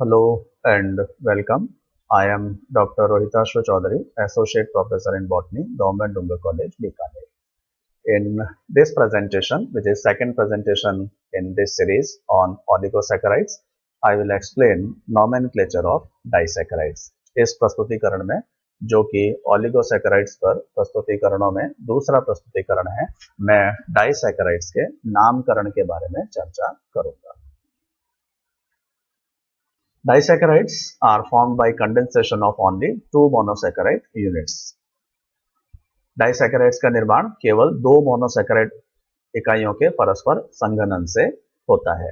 Hello and welcome. I am Dr. Rohitashu Chaudhary, Associate Professor in Botany, Government Dunga College, Bikaner. In this presentation, which is second presentation in this series on oligosaccharides, I will explain nomenclature of disaccharides. इस प्रस्तुतिकरण में जो कि oligosaccharides पर प्रस्तुतिकरणों में दूसरा प्रस्तुतिकरण है, मैं disaccharides के नामकरण के बारे में चर्चा करूंगा. Disaccharides are formed by condensation of only two monosaccharide units. Disaccharides का निर्माण केवल दो मोनोसैकेराइड इकाइयों के परस्पर संघनन से होता है.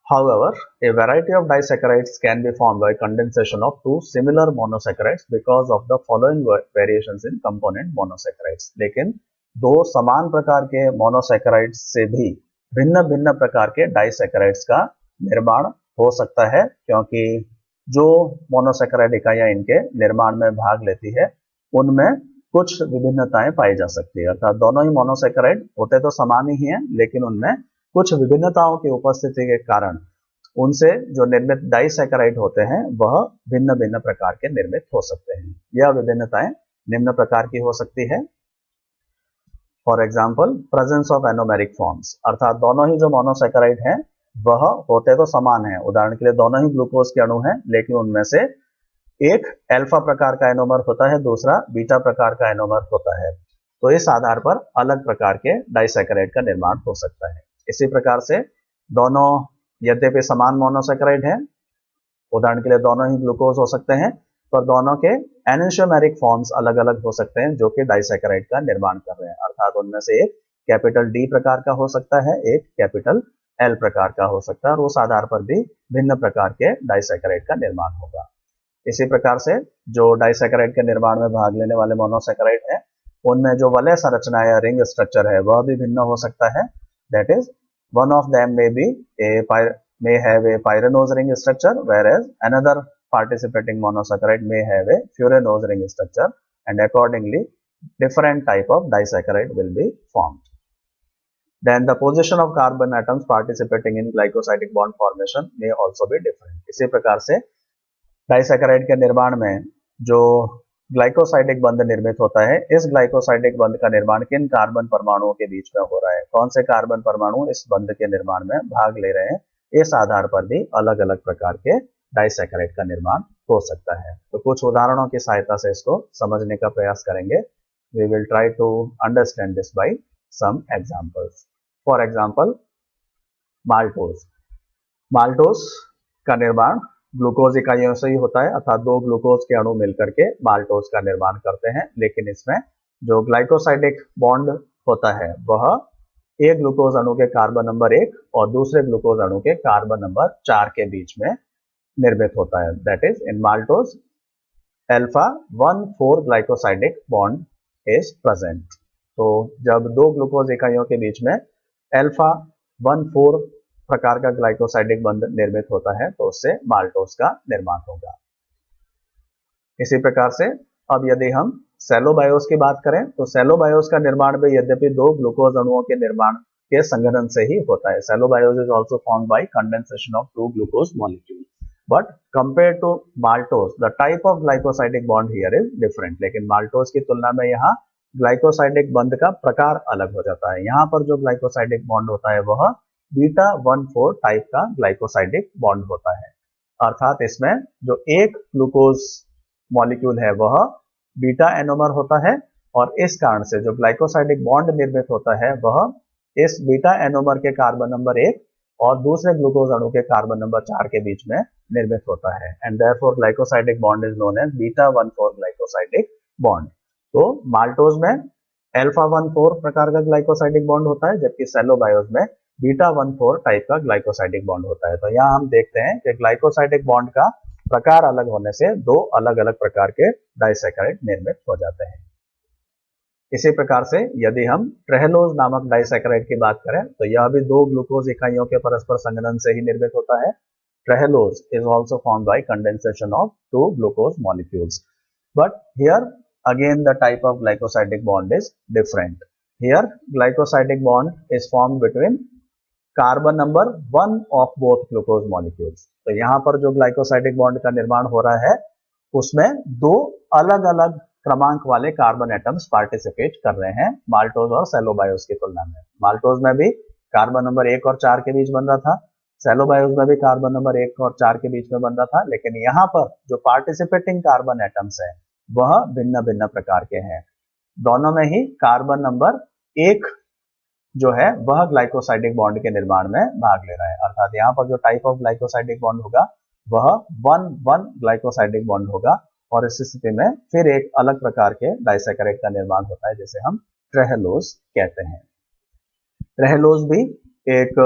However, a variety of disaccharides can be formed by condensation of two similar monosaccharides because of the following variations in component monosaccharides. लेकिन दो समान प्रकार के मोनोसैकेराइड्स से भी भिन्न भिन्न प्रकार के डाइसैकेराइड्स का निर्माण हो सकता है, क्योंकि जो मोनोसैकेराइड इकाइयां इनके निर्माण में भाग लेती है उनमें कुछ विभिन्नताएं पाई जा सकती है. अर्थात दोनों ही मोनोसैकेराइड होते तो समान ही हैं, लेकिन उनमें कुछ विभिन्नताओं की उपस्थिति के कारण उनसे जो निर्मित डाइसैकेराइड होते हैं वह भिन्न भिन्न प्रकार के निर्मित हो सकते हैं. यह विभिन्नताएं निम्न प्रकार की हो सकती है. For example, presence of anomeric forms, अर्थात दोनों ही जो मोनोसैकेराइड हैं वह होते तो समान हैं. उदाहरण के लिए दोनों ही ग्लूकोज के अणु हैं, लेकिन उनमें से एक अल्फा प्रकार का एनोमर होता है, दूसरा बीटा प्रकार का एनोमर होता है. तो इस आधार पर अलग प्रकार के डाइसैकेराइड का निर्माण हो सकता है. इसी प्रकार से दोनों यद्यपि समान मोनोसैकेराइड हैं, उदाहरण के लिए दोनों ही ग्लूकोज हो सकते हैं, पर दोनों के एनेंटियोमेरिक फॉर्म्स अलग अलग हो सकते हैं जो कि डाइसैकेराइड का निर्माण कर रहे हैं. अर्थात उनमें से एक कैपिटल डी प्रकार का हो सकता है, एक कैपिटल एल प्रकार का हो सकता है, और उस आधार पर भी भिन्न प्रकार के डाइसैकेराइड का निर्माण होगा. इसी प्रकार से जो डाइसैकेराइड के निर्माण में भाग लेने वाले मोनोसैकेराइड हैं उनमें जो वलय संरचना या रिंग स्ट्रक्चर है वह भी भिन्न हो सकता है. That is one of them may have a pyranose ring structure, whereas another participating monosaccharide may have a furanose ring structure, and accordingly different type of disaccharide will be formed. Then the position of carbon atoms participating in glycosidic bond formation may also be different. इसी प्रकार से disaccharide के निर्माण में जो glycosidic बंध निर्मित होता है, इस ग्लाइकोसाइडिक बंध का निर्माण किन कार्बन परमाणुओं के बीच में हो रहा है, कौन से कार्बन परमाणु इस बंध के निर्माण में भाग ले रहे हैं, इस आधार पर भी अलग अलग प्रकार के डाइसैकेराइड का निर्माण हो सकता है. तो कुछ उदाहरणों की सहायता से इसको समझने का प्रयास करेंगे. We will try to understand this by some examples. For example, maltose. Maltose का निर्माण ग्लूकोज इकाइयों से ही होता है, अर्थात दो ग्लूकोज के अणु मिलकर के माल्टोज का निर्माण करते हैं. लेकिन इसमें जो ग्लाइकोसाइडिक बॉन्ड होता है वह एक ग्लूकोज अणु के कार्बन नंबर 1 और दूसरे ग्लूकोज अणु के कार्बन नंबर 4 के बीच में निर्मित होता है. That is in maltose alpha 1,4 glycosidic bond is present. तो जब दो ग्लूकोज इकाइयों के बीच में अल्फा 1,4 प्रकार का ग्लाइकोसाइडिक बंध निर्मित होता है तो उससे माल्टोज का निर्माण होगा. इसी प्रकार से अब यदि हम सेलोबायोस की बात करें तो सेलोबायोस का निर्माण भी यद्यपि दो ग्लूकोज अणुओं के निर्माण के संघनन से ही होता है. Cellobiose is also formed by condensation of two glucose molecule, but compared to maltose the type of glycosidic bond here is different. लेकिन माल्टोज की तुलना में यहाँ ग्लाइकोसाइडिक बंध का प्रकार अलग हो जाता है. यहाँ पर जो ग्लाइकोसाइडिक बॉन्ड होता है वह बीटा 1,4 टाइप का ग्लाइकोसाइडिक बॉन्ड होता है. अर्थात इसमें जो एक ग्लूकोज मॉलिक्यूल है वह बीटा एनोमर होता है, और इस कारण से जो ग्लाइकोसाइडिक बॉन्ड निर्मित होता है वह इस बीटा एनोमर के कार्बन नंबर 1 और दूसरे ग्लूकोज अणु के कार्बन नंबर 4 के बीच में निर्मित होता है. And therefore glycosidic bond is known as beta 1,4 glycosidic bond. तो माल्टोज में अल्फा 1,4 प्रकार का ग्लाइकोसाइडिक बॉन्ड होता है, जबकि सेलोबायोस में बीटा 1,4 टाइप का ग्लाइकोसाइडिक बॉन्ड होता है. तो यहाँ हम देखते हैं कि ग्लाइकोसाइडिक बॉन्ड का प्रकार अलग होने से दो अलग अलग प्रकार के डाइसैकेराइड निर्मित हो जाते हैं. इसी प्रकार से यदि हम ट्रेहेलोज नामक डाइसैकेराइड की बात करें तो यह भी दो ग्लूकोज इकाइयों के परस्पर संघनन से ही निर्मित होता है. Trehalose is also formed by condensation of two glucose molecules, but here again the type of glycosidic bond is different. Here glycosidic bond is formed between carbon number 1 of both glucose molecules. तो यहाँ पर जो glycosidic bond का निर्माण हो रहा है उसमें दो अलग अलग क्रमांक वाले कार्बन एटम्स पार्टिसिपेट कर रहे हैं माल्टोज और सेलोबायोस की तुलना में। माल्टोज में भी कार्बन नंबर 1 और 4 के बीच बन रहा था, सेलोबायोस में भी कार्बन नंबर 1 और 4 के बीच में बन रहा था, लेकिन यहाँ पर जो पार्टिसिपेटिंग कार्बन एटम्स है वह भिन्न भिन्न प्रकार के हैं। दोनों में ही कार्बन नंबर 1 जो है वह ग्लाइकोसाइडिक बॉन्ड के निर्माण में भाग ले रहा है, अर्थात यहाँ पर जो टाइप ऑफ ग्लाइकोसाइडिक बॉन्ड होगा वह 1,1 ग्लाइकोसाइडिक बॉन्ड होगा। और इस स्थिति में फिर एक अलग प्रकार के डाइसैकराइड का निर्माण होता है जिसे हम ट्रेहेलोज कहते हैं। ट्रेहेलोज भी एक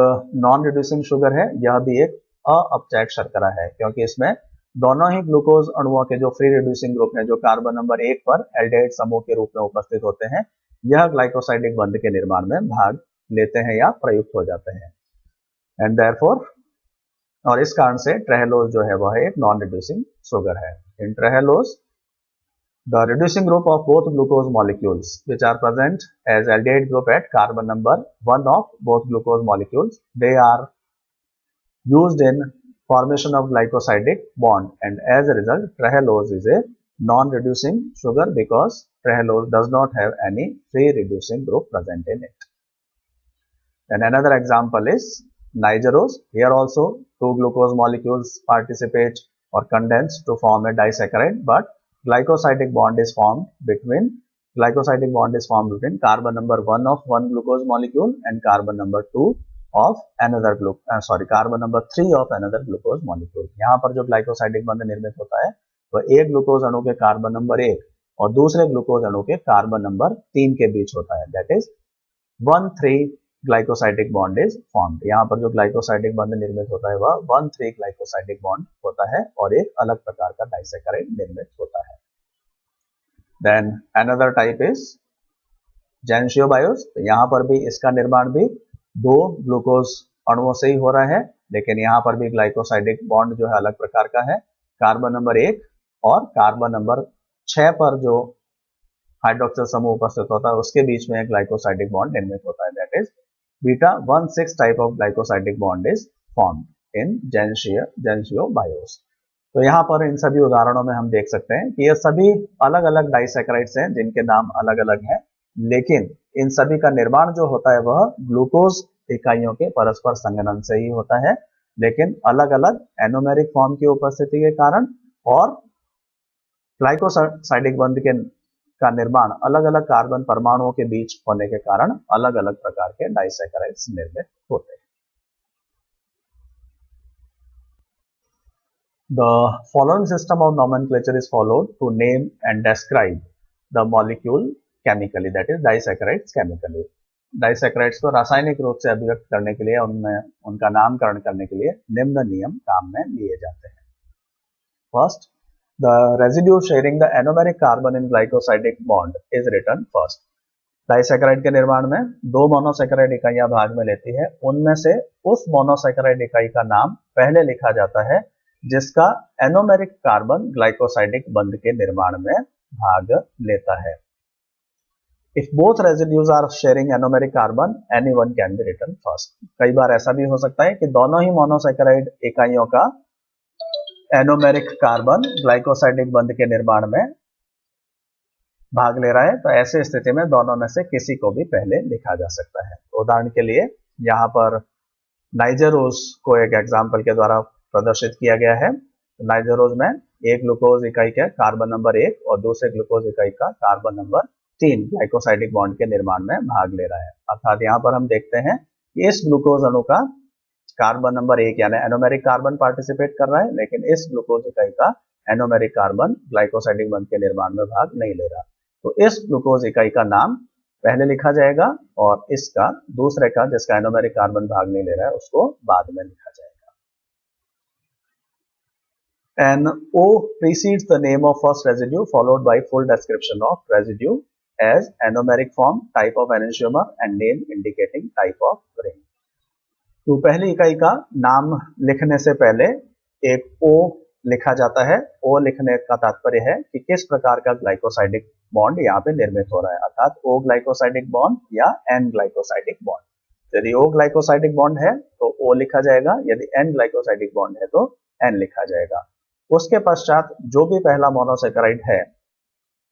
नॉन रिड्यूसिंग शुगर है, यह भी एक अपचायक शर्करा है क्योंकि इसमें दोनों ही ग्लूकोज अणुओं के जो फ्री रिड्यूसिंग ग्रुप हैं जो कार्बन नंबर 1 पर एल्डिहाइड समूह के रूप में उपस्थित होते हैं, यह ग्लाइकोसाइडिक बंध के निर्माण में भाग लेते हैं या प्रयुक्त हो जाते हैं। एंड देयरफॉर और इस कारण से ट्रेहेलोज जो है वह एक नॉन रिड्यूसिंग शुगर है। In trehalose the reducing group of both glucose molecules which are present as aldehyde group at carbon number 1 of both glucose molecules, they are used in formation of glycosidic bond, and as a result trehalose is a non-reducing sugar because trehalose does not have any free reducing group present in it. Then another example is nigerose. Here also two glucose molecules participate or condense to form a disaccharide, but glycosidic bond is formed between carbon number 1 of one glucose molecule and carbon number 2 of another carbon number 3 of another glucose molecule. यहाँ पर जो glycosidic बंध निर्मित होता है वह एक glucose अणु के कार्बन नंबर 1 और दूसरे ग्लूकोज अणु के कार्बन नंबर 3 के बीच होता है, that is 1,3 glycosidic bond is formed. यहाँ पर जो ग्लाइकोसाइडिक बंध निर्मित होता है वह 1,3 ग्लाइकोसाइडिक बॉन्ड होता है और एक अलग प्रकार का डाइसैकराइड निर्मित होता है। Then another type is gentiobiose. तो यहाँ पर भी इसका निर्माण भी दो ग्लूकोज अणुओं से ही हो रहा है, लेकिन यहाँ पर भी ग्लाइकोसाइडिक बॉन्ड जो है अलग प्रकार का है। कार्बन नंबर 1 और कार्बन नंबर 6 पर जो हाइड्रोक्सिल समूह उपस्थित होता है उसके बीच में एक ग्लाइकोसाइडिक बॉन्ड निर्मित होता है, that is β1,6 type of glycosidic bond is formed in gentiobiose. तो यहाँ पर इन सभी उदाहरणों में हम देख सकते हैं कि ये सभी अलग अलग डाइसैकराइड्स हैं जिनके नाम अलग अलग हैं, लेकिन इन सभी का निर्माण जो होता है वह ग्लूकोज इकाइयों के परस्पर संगनन से ही होता है, लेकिन अलग अलग एनोमेरिक फॉर्म की उपस्थिति के कारण और ग्लाइकोसाइडिक बंध का निर्माण अलग अलग कार्बन परमाणुओं के बीच होने के कारण अलग अलग प्रकार के डाइसैकराइड्स निर्मित होते हैं। The following system of nomenclature is followed to name and describe the molecule chemically, that is disaccharides chemically. डाइसैकराइड्स को रासायनिक रूप से अभिव्यक्त करने के लिए उनमें उनका नामकरण करने के लिए निम्न नियम काम में लिए जाते हैं। First, the residue sharing the anomeric carbon in glycosidic bond is written first. Disaccharide के निर्माण में दो मोनोसैकराइड इकाइयां भाग में लेती है, उनमें से उस मोनोसैकराइड इकाई का नाम पहले लिखा जाता है जिसका एनोमेरिक कार्बन ग्लाइकोसाइडिक बंध के निर्माण में भाग लेता है। If both residues are sharing anomeric carbon, any one can be written first. कई बार ऐसा भी हो सकता है कि दोनों ही मोनोसैकराइड इकाइयों का एनोमेरिक कार्बन ग्लाइकोसाइडिक बंध के निर्माण में भाग ले रहा है, तो ऐसे स्थिति में दोनों में से किसी को भी पहले लिखा जा सकता है। उदाहरण के लिए यहाँ पर नाइजरोज को एक एग्जाम्पल के द्वारा प्रदर्शित किया गया है। नाइजरोज में एक ग्लूकोज इकाई का कार्बन नंबर 1 और दूसरे ग्लूकोज इकाई का कार्बन नंबर 3 ग्लाइकोसाइडिक बॉन्ड के निर्माण में भाग ले रहा है, अर्थात यहाँ पर हम देखते हैं कि इस ग्लूकोज अणु का कार्बन नंबर 1 यानी एनोमेरिक कार्बन पार्टिसिपेट कर रहा है, लेकिन इस ग्लूकोज इकाई का एनोमेरिक कार्बन ग्लाइकोसाइडिक बंध के निर्माण में भाग नहीं ले रहा। तो इस ग्लूकोज इकाई का नाम पहले लिखा जाएगा और इसका दूसरे का जिसका एनोमेरिक कार्बन भाग नहीं ले रहा है उसको बाद में लिखा जाएगा। An O precedes the name of first residue followed by full description of residue as anomeric form, type of enantiomer and name indicating type of ring. तो पहली इकाई का नाम लिखने से पहले एक O लिखा जाता है। O लिखने का तात्पर्य है कि किस प्रकार का ग्लाइकोसाइडिक बॉन्ड यहाँ पे निर्मित हो रहा है, अर्थात O ग्लाइकोसाइडिक बॉन्ड या N ग्लाइकोसाइडिक बॉन्ड। यदि O ग्लाइकोसाइडिक बॉन्ड है तो O लिखा जाएगा, यदि N ग्लाइकोसाइडिक बॉन्ड है तो N लिखा जाएगा। उसके पश्चात जो भी पहला मोनोसेकेराइड है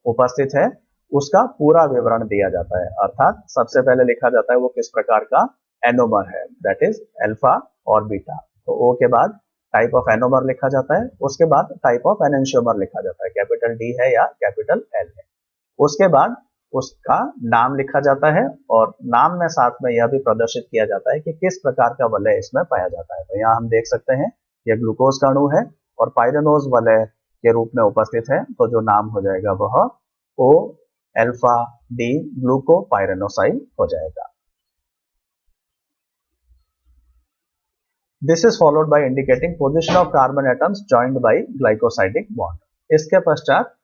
उपस्थित है उसका पूरा विवरण दिया जाता है, अर्थात सबसे पहले लिखा जाता है वो किस प्रकार का एनोमर है, दैट इज अल्फा और बीटा। तो O के बाद टाइप ऑफ एनोमर लिखा जाता है, उसके बाद टाइप ऑफ एनेंशियोमर लिखा जाता है, कैपिटल D है या कैपिटल L है। उसके बाद उसका नाम लिखा जाता है और नाम में साथ में यह भी प्रदर्शित किया जाता है कि किस प्रकार का वलय इसमें पाया जाता है। तो यहाँ हम देख सकते हैं यह ग्लूकोज का अणु है और पाइरेनोज वलय के रूप में उपस्थित है, तो जो नाम हो जाएगा वह O अल्फा D ग्लूकोपाइरेनोसाइड हो जाएगा। This is followed by indicating position of carbon atoms joined by glycosidic bond. इसके पश्चात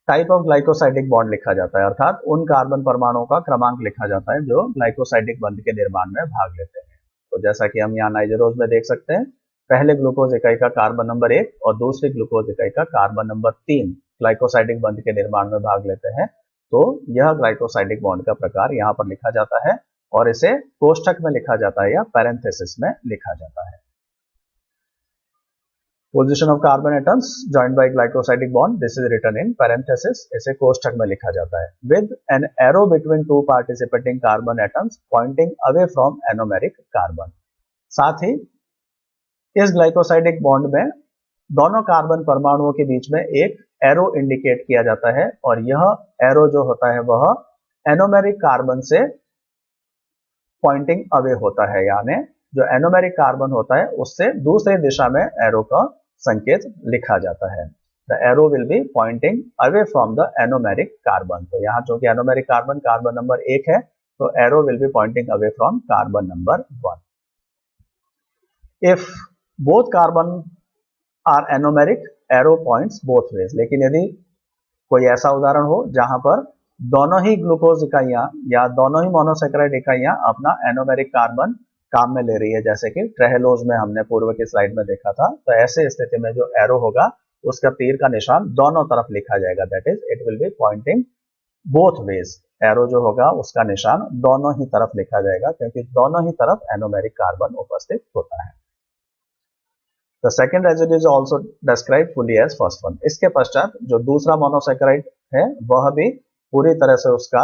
टाइप ऑफ ग्लाइकोसाइडिक बॉन्ड लिखा जाता है, अर्थात उन कार्बन परमाणुओं का क्रमांक लिखा जाता है जो ग्लाइकोसाइडिक बंध के निर्माण में भाग लेते हैं। तो जैसा कि हम यहाँ नाइजेरोज में देख सकते हैं, पहले ग्लूकोज इकाई का कार्बन नंबर 1 और दूसरी ग्लूकोज इकाई का कार्बन नंबर 3 ग्लाइकोसाइडिक बंध के निर्माण में भाग लेते हैं। तो यह ग्लाइकोसाइडिक बॉन्ड का प्रकार यहाँ पर लिखा जाता है और इसे कोष्ठक में लिखा जाता है या पैरेंथेसिस में लिखा जाता है। Position of carbon atoms joined by glycosidic bond, this is written in parenthesis, इसे कोष्ठक में लिखा जाता है with an arrow between two participating carbon atoms pointing away from anomeric carbon. साथ ही इस ग्लाइकोसाइडिक बॉन्ड में दोनों कार्बन परमाणुओं के बीच में एक एरो इंडिकेट किया जाता है और यह एरो जो होता है वह एनोमेरिक कार्बन से पॉइंटिंग अवे होता है, यानी जो एनोमेरिक कार्बन होता है उससे दूसरी दिशा में एरो का संकेत लिखा जाता है। The arrow will be pointing away from the anomeric carbon. तो यहाँ चूंकि एनोमेरिक कार्बन कार्बन नंबर 1 है तो arrow will be pointing away from carbon number 1। If both carbon are anomeric arrow points both ways, लेकिन यदि कोई ऐसा उदाहरण हो जहां पर दोनों ही ग्लूकोज इकाइयां या दोनों ही मोनोसेकेराइड इकाइयां अपना एनोमेरिक कार्बन काम में ले रही है, जैसे कि ट्रेहेलोज में हमने पूर्व की स्लाइड में देखा था, तो ऐसे स्थिति में जो एरो होगा उसका तीर का निशान दोनों तरफ लिखा जाएगा, that is it will be pointing both ways. Arrow जो होगा उसका निशान दोनों ही तरफ लिखा जाएगा क्योंकि दोनों ही तरफ एनोमेरिक कार्बन उपस्थित होता है। The second residue is also described fully as first one. इसके पश्चात जो दूसरा मोनोसेकेराइड है वह भी पूरी तरह से उसका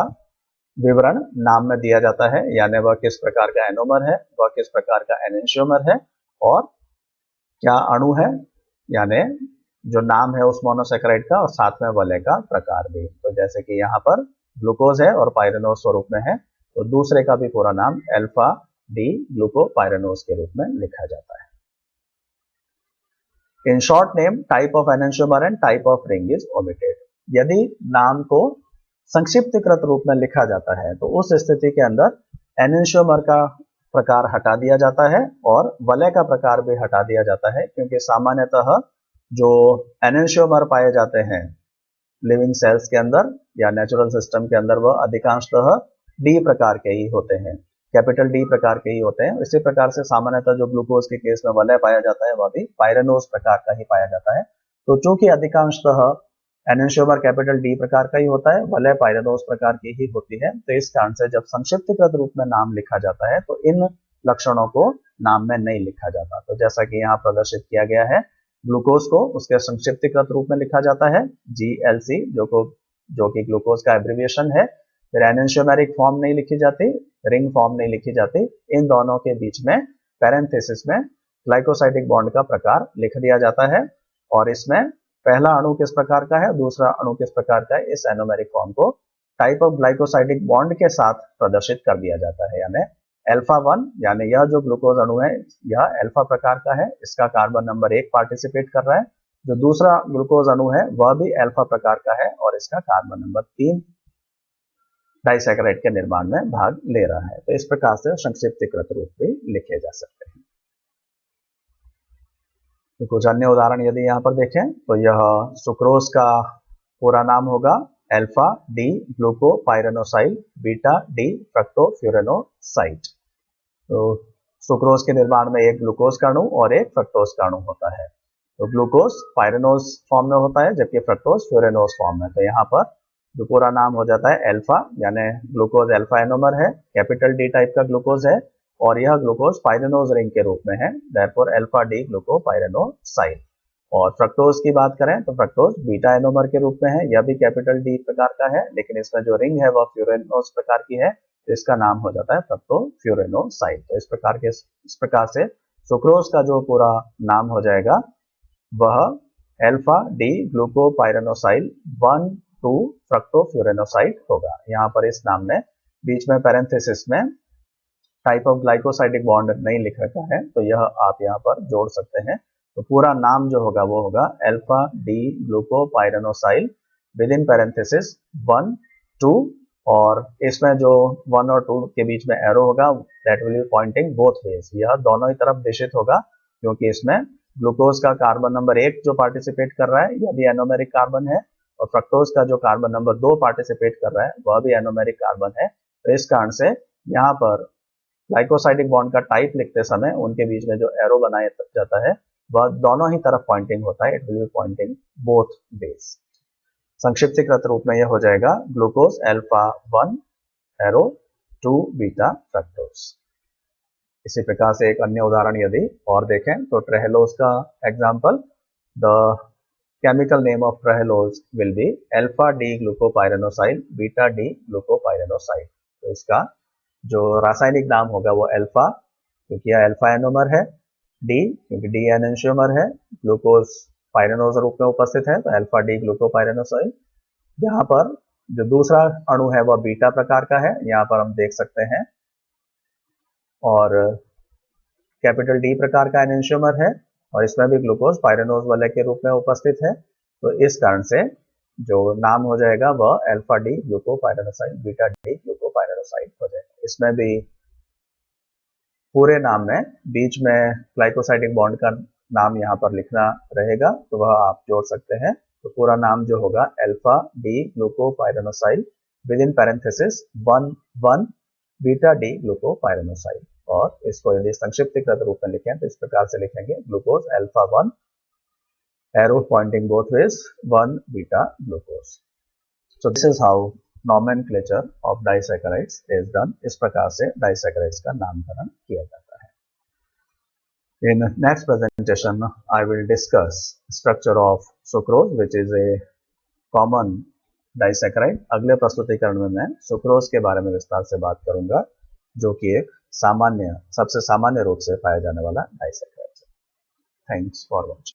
विवरण नाम में दिया जाता है, यानी वह किस प्रकार का एनोमर है, वह किस प्रकार का एनेंशियोमर है और क्या अणु है, यानी जो नाम है उस मोनोसेकेराइड का और साथ में वलय का प्रकार भी। तो जैसे कि यहाँ पर ग्लूकोज है और पाइरेनोज स्वरूप में है, तो दूसरे का भी पूरा नाम अल्फा डी ग्लूकोपाइरेनोज के रूप में लिखा जाता है। In short name, type of enantiomer and type of ring is omitted. यदि नाम को संक्षिप्तकृत रूप में लिखा जाता है तो उस स्थिति के अंदर एनेंशियोमर का प्रकार हटा दिया जाता है और वलय का प्रकार भी हटा दिया जाता है, क्योंकि सामान्यतः जो एनेंशियोमर पाए जाते हैं लिविंग सेल्स के अंदर या नेचुरल सिस्टम के अंदर वह अधिकांशतः डी प्रकार के ही होते हैं, कैपिटल डी प्रकार के ही होते हैं। इसी प्रकार से सामान्यतः जो ग्लूकोज के केस में वलय पाया जाता है वह भी पाइरेनोज प्रकार का ही पाया जाता है। तो चूंकि अधिकांशतः एनेंशियोमर कैपिटल डी प्रकार का ही होता है, वलय पाइरेनोज प्रकार की ही होती है, तो इस कारण से जब संक्षिप्तकृत रूप में नाम लिखा जाता है तो इन लक्षणों को नाम में नहीं लिखा जाता। तो जैसा कि यहाँ प्रदर्शित किया गया है, ग्लूकोज को उसके संक्षिप्तकृत रूप में लिखा जाता है GLC, जो कि ग्लूकोज का एब्रिविएशन है। फिर एनेंशियोमेरिक फॉर्म नहीं लिखी जाती, रिंग फॉर्म नहीं लिखी जाती, इन दोनों के बीच में पैरेंथेसिस में ग्लाइकोसाइडिक बॉन्ड का प्रकार लिख दिया जाता है और इसमें पहला अणु किस प्रकार का है, दूसरा अणु किस प्रकार का है, इस एनोमेरिक फॉर्म को टाइप ऑफ ग्लाइकोसाइडिक बॉन्ड के साथ प्रदर्शित कर दिया जाता है। यानी अल्फा 1 यानी यह जो ग्लूकोज अणु है यह अल्फा प्रकार का है, इसका कार्बन नंबर 1 पार्टिसिपेट कर रहा है। जो दूसरा ग्लूकोज अणु है वह भी अल्फा प्रकार का है और इसका कार्बन नंबर 3 डाइसैकेराइड के निर्माण में भाग ले रहा है। तो इस प्रकार से संक्षिप्तीकृत रूप भी लिखे जा सकते हैं। तो कुछ अन्य उदाहरण यदि यहाँ पर देखें तो यह सुक्रोज का पूरा नाम होगा alpha D glucopyranoside beta D फ्रक्टोफ्यूरेनोसाइड। तो सुक्रोज के निर्माण में एक ग्लूकोज का अणु और एक फ्रक्टोज का अणु होता है। तो ग्लूकोज पाइरेनोज फॉर्म में होता है जबकि फ्रक्टोज फ्यूरेनोज फॉर्म में। तो यहाँ पर जो पूरा नाम हो जाता है अल्फा, यानी ग्लूकोज अल्फा एनोमर है, कैपिटल डी टाइप का ग्लूकोज है और यह ग्लूकोज पाइरेनोज रिंग के रूप में है, देयरफॉर अल्फा डी ग्लूकोपाइरेनोसाइड। और फ्रक्टोज की बात करें तो फ्रक्टोज बीटा एनोमर के रूप में है, यह भी कैपिटल डी प्रकार का है, लेकिन इसमें जो रिंग है वह फ्यूरेनोज प्रकार की है, तो इसका नाम हो जाता है फ्रक्टोफ्यूरेनोसाइड। तो इस प्रकार से सुक्रोज का जो पूरा नाम हो जाएगा वह अल्फा डी ग्लूकोपाइरेनोसाइड 1,2 फ्रक्टोफ्यूरेनोसाइड होगा। यहाँ पर इस नाम में बीच में पैरेंथेसिस में टाइप ऑफ ग्लाइकोसाइडिक बॉन्ड नहीं लिख रखा है, तो यह आप यहाँ पर जोड़ सकते हैं। तो पूरा नाम जो होगा वो होगा alpha D glucopyranoside within parenthesis 1, 2, और इसमें जो 1 और 2 के बीच में एरो होगा that will be pointing both ways, यह दोनों ही तरफ दिशित होगा, क्योंकि इसमें ग्लूकोज का कार्बन नंबर 1 जो पार्टिसिपेट कर रहा है यह भी एनोमेरिक कार्बन है, और फ्रक्टोज का जो कार्बन नंबर 2 पार्टिसिपेट कर रहा है वह भी एनोमेरिक कार्बन है। तो इस कारण से यहाँ पर ग्लाइकोसाइडिक बॉन्ड का टाइप लिखते समय उनके बीच में जो एरो बनाया जाता है वह दोनों ही तरफ पॉइंटिंग होता है, it will be pointing both ways. संक्षिप्तीकृत रूप में यह हो जाएगा glucose alpha 1 arrow 2 beta fructose. इसी प्रकार से एक अन्य उदाहरण यदि और देखें तो ट्रेहेलोज का example, the chemical name of trehalose will be alpha D glucopyranoside beta D glucopyranoside. तो इसका जो रासायनिक नाम होगा वो अल्फा, क्योंकि यह अल्फा एनोमर है, डी क्योंकि डी एनेंशियोमर है, ग्लूकोज पाइरेनोज रूप में उपस्थित है, तो अल्फा डी ग्लूकोपाइरेनोसाइड। यहाँ पर जो दूसरा अणु है वह बीटा प्रकार का है, यहाँ पर हम देख सकते हैं, और कैपिटल डी प्रकार का एनेंशियोमर है और इसमें भी ग्लूकोज पाइरेनोज वाले के रूप में उपस्थित है। तो इस कारण से जो नाम हो जाएगा वह alpha D glucopyranoside beta D ग्लूकोपाइरेनोसाइड हो जाएगा। इसमें भी पूरे नाम में बीच में ग्लाइकोसाइडिक बॉन्ड का नाम यहाँ पर लिखना रहेगा, तो वह आप जोड़ सकते हैं। तो पूरा नाम जो होगा alpha D glucopyranoside within parenthesis 1,1 beta D glucopyranoside. और इसको यदि संक्षिप्तीकृत रूप में लिखें तो इस प्रकार से लिखेंगे glucose alpha 1 arrow pointing both ways 1 beta glucose. So this is how nomenclature of disaccharides is done। इस प्रकार से disaccharides का नामकरण किया जाता है। In next presentation, I will discuss structure of sucrose, which is a common disaccharide। अगले प्रस्तुतिकरण में मैं सुक्रोज के बारे में विस्तार से बात करूंगा, जो कि एक सबसे सामान्य रूप से पाया जाने वाला डाइसैकराइड है। Thanks for watching.